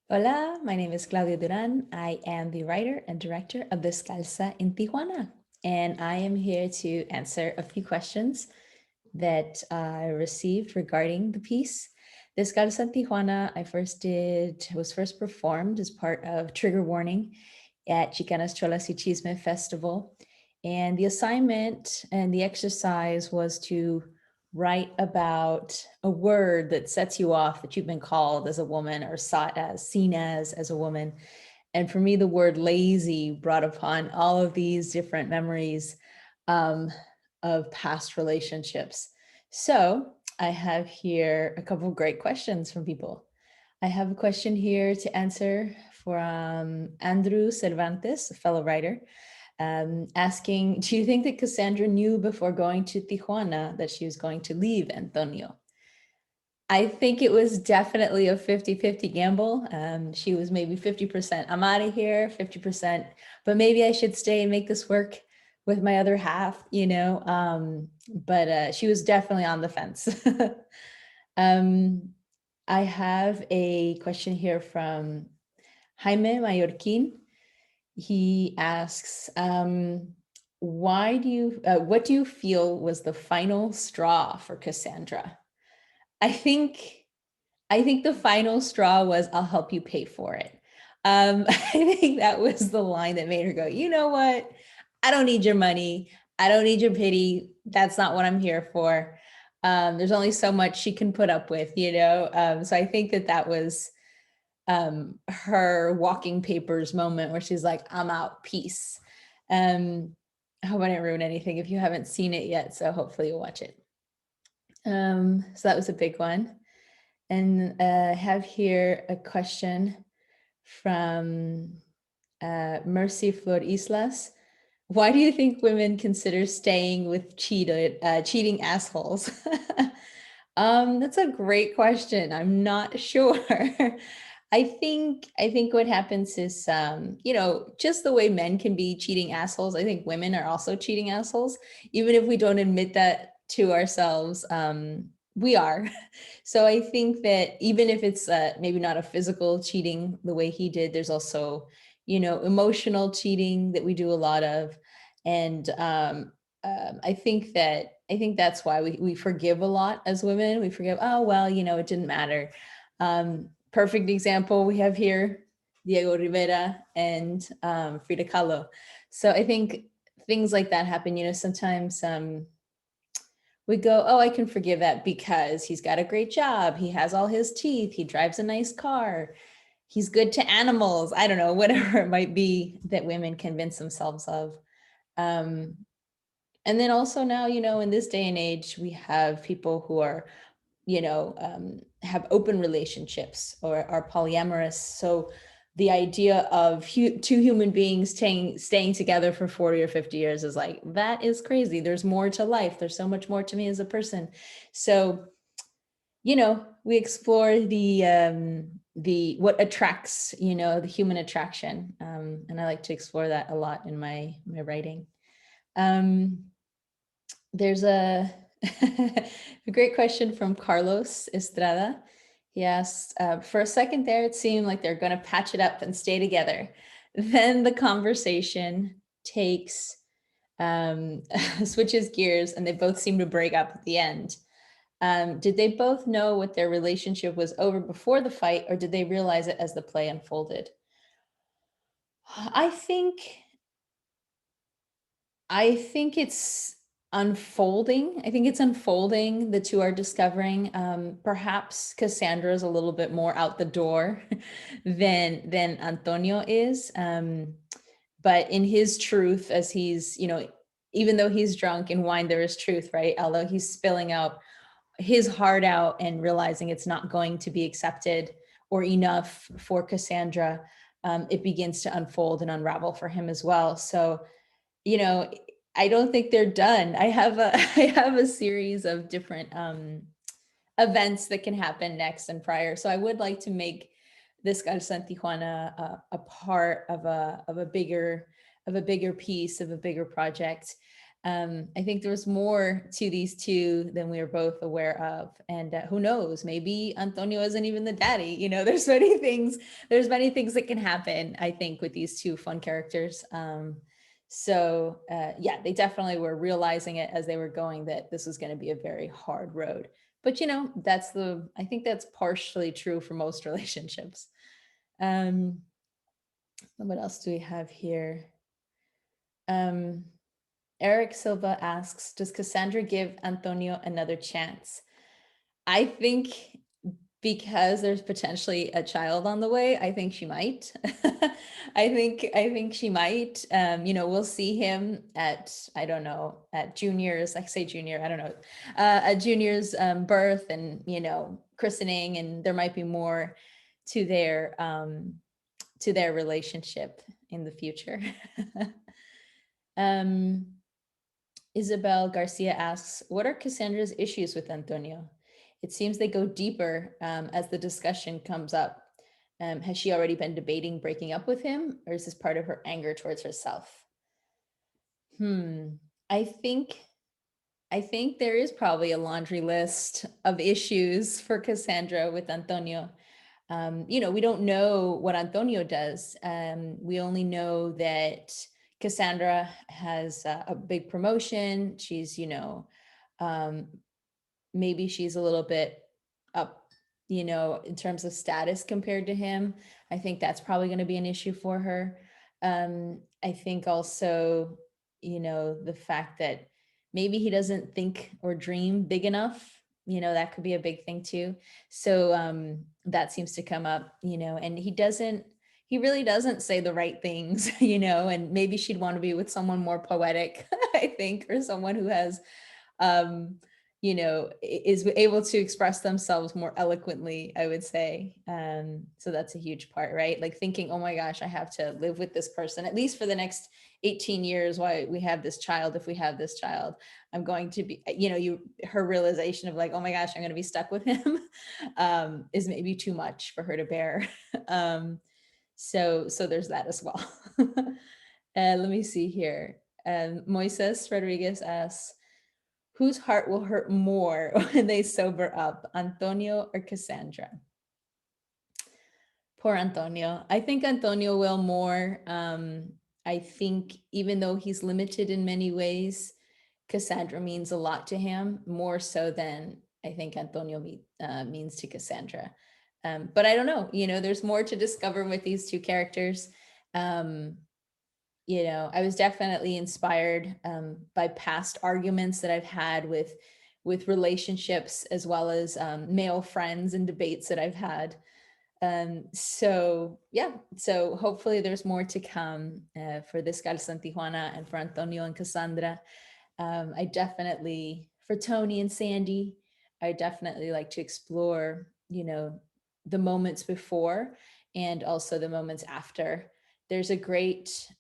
Hola, my name is Claudia Duran. I am the writer and director of DESCALZA en Tijuana, and I am here to answer a few questions that I received regarding the piece. Descalza en Tijuana, was first performed as part of Trigger Warning at Chicanas Cholas y Chisme Festival. And the assignment and the exercise was to write about a word that sets you off, that you've been called as a woman or seen as a woman. And for me, the word lazy brought upon all of these different memories um, of past relationships. So I have here a couple of great questions from people. I have a question here to answer from Andrew Cervantes, a fellow writer, asking, do you think that Cassandra knew before going to Tijuana that she was going to leave Antonio? I think it was definitely a 50-50 gamble. She was maybe 50%, I'm out of here, 50%, but maybe I should stay and make this work with my other half, but she was definitely on the fence. um, I have a question here from Jaime Mallorquin. He asks, what do you feel was the final straw for Cassandra? I think I think the final straw was, I'll help you pay for it. I think that was the line that made her go, you know what? I don't need your money. I don't need your pity. That's not what I'm here for. There's only so much she can put up with. So I think that was her walking papers moment where she's like, I'm out, peace. I hope I didn't ruin anything if you haven't seen it yet. So hopefully you'll watch it. So that was a big one. And I have here a question from Mercy Flor Islas. Why do you think women consider staying with cheating assholes? That's a great question. I'm not sure. I think what happens is, just the way men can be cheating assholes. I think women are also cheating assholes, even if we don't admit that to ourselves. We are. So I think that even if it's maybe not a physical cheating the way he did, there's also, emotional cheating that we do a lot of. And I think that's why we forgive a lot as women. We forgive, oh, well, it didn't matter. Perfect example we have here, Diego Rivera and Frida Kahlo. So I think things like that happen. Sometimes we go, oh, I can forgive that because he's got a great job. He has all his teeth. He drives a nice car. He's good to animals. I don't know, whatever it might be that women convince themselves of. Um, and then also now, in this day and age, we have people who are, have open relationships or are polyamorous. So the idea of two human beings staying together for 40 or 50 years is like, that is crazy. There's more to life. There's so much more to me as a person. So, we explore what attracts, the human attraction. And I like to explore that a lot in my writing. Um, there's a a great question from Carlos Estrada. He asks, for a second there, it seemed like they're going to patch it up and stay together. Then the conversation takes, switches gears, and they both seem to break up at the end. Did they both know what their relationship was over before the fight, or did they realize it as the play unfolded? I think I think it's unfolding. I think it's unfolding. The two are discovering. Perhaps Cassandra is a little bit more out the door than Antonio is. But in his truth, as he's, even though he's drunk in wine, there is truth, right? Although he's spilling out his heart out and realizing it's not going to be accepted or enough for Cassandra, it begins to unfold and unravel for him as well. So, you know, I don't think they're done. I have a I have a series of different events that can happen next and prior. So I would like to make this Descalza en Tijuana a part of a bigger piece, of a bigger project. I think there was more to these two than we were both aware of. And who knows, maybe Antonio isn't even the daddy. You know, there's many things that can happen, I think, with these two fun characters. So yeah, they definitely were realizing it as they were going that this was going to be a very hard road. But, you know, I think that's partially true for most relationships. What else do we have here? Eric Silva asks, does Cassandra give Antonio another chance? I think because there's potentially a child on the way, I think she might. I think she might. You know, we'll see him at, I don't know, at Junior's, I say Junior, I don't know, at Junior's birth and, you know, christening, and there might be more to their relationship in the future. Isabel Garcia asks, what are Cassandra's issues with Antonio? It seems they go deeper as the discussion comes up. Has she already been debating breaking up with him, or is this part of her anger towards herself? I think there is probably a laundry list of issues for Cassandra with Antonio. You know, we don't know what Antonio does. We only know that Cassandra has a big promotion. She's, you know, maybe she's a little bit up, you know, in terms of status compared to him. I think that's probably going to be an issue for her. I think also, you know, the fact that maybe he doesn't think or dream big enough, you know, that could be a big thing too. So that seems to come up, you know, and he really doesn't say the right things, you know, and maybe she'd want to be with someone more poetic, I think, or someone who has, you know, is able to express themselves more eloquently, I would say. So that's a huge part, right? Like thinking, oh my gosh, I have to live with this person, at least for the next 18 years while we have this child. If we have this child, I'm going to be, you know, her realization of like, oh my gosh, I'm going to be stuck with him is maybe too much for her to bear. So there's that as well. Let me see here. Moises Rodriguez asks, whose heart will hurt more when they sober up, Antonio or Cassandra? Poor Antonio. I think Antonio will more. I think even though he's limited in many ways, Cassandra means a lot to him, more so than I think Antonio means to Cassandra. But I don't know, you know, there's more to discover with these two characters. You know, I was definitely inspired by past arguments that I've had with relationships, as well as male friends and debates that I've had. So yeah, so hopefully there's more to come for DESCALZA en Tijuana and for Antonio and Cassandra. I definitely, for Tony and Sandy, I definitely like to explore, you know, the moments before and also the moments after. There's a great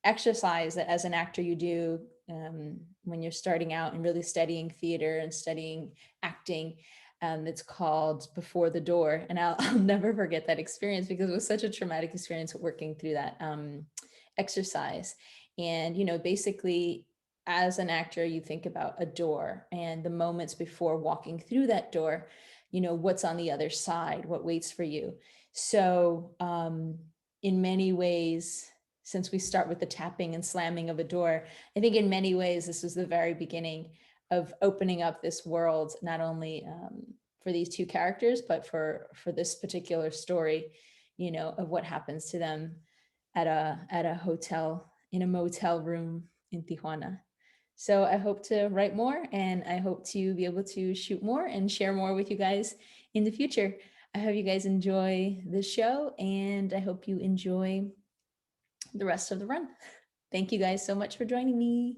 exercise that as an actor you do when you're starting out and really studying theater and studying acting. It's called Before the Door. And I'll never forget that experience because it was such a traumatic experience working through that exercise. And, you know, basically, as an actor, you think about a door and the moments before walking through that door, you know, what's on the other side, what waits for you. So in many ways, since we start with the tapping and slamming of a door, I think in many ways, this was the very beginning of opening up this world, not only for these two characters, but for this particular story, you know, of what happens to them at a hotel, in a motel room in Tijuana. So I hope to write more, and I hope to be able to shoot more and share more with you guys in the future. I hope you guys enjoy the show, and I hope you enjoy the rest of the run. Thank you guys so much for joining me.